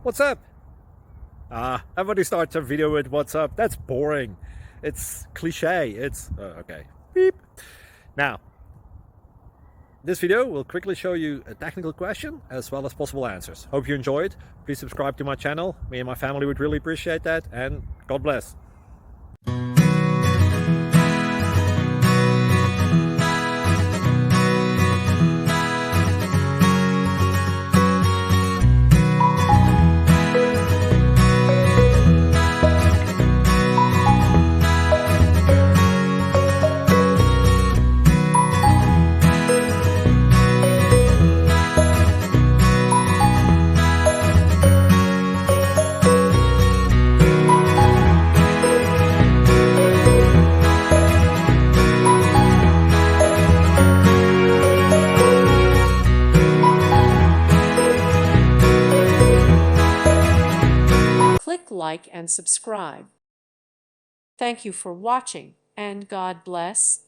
What's up? Everybody starts a video with what's up. That's boring. It's cliche. It's okay. Beep. Now, this video will quickly show you a technical question as well as possible answers. Hope you enjoyed. Please subscribe to my channel. Me and my family would really appreciate that, and God bless. Click like and subscribe. Thank you for watching, and God bless.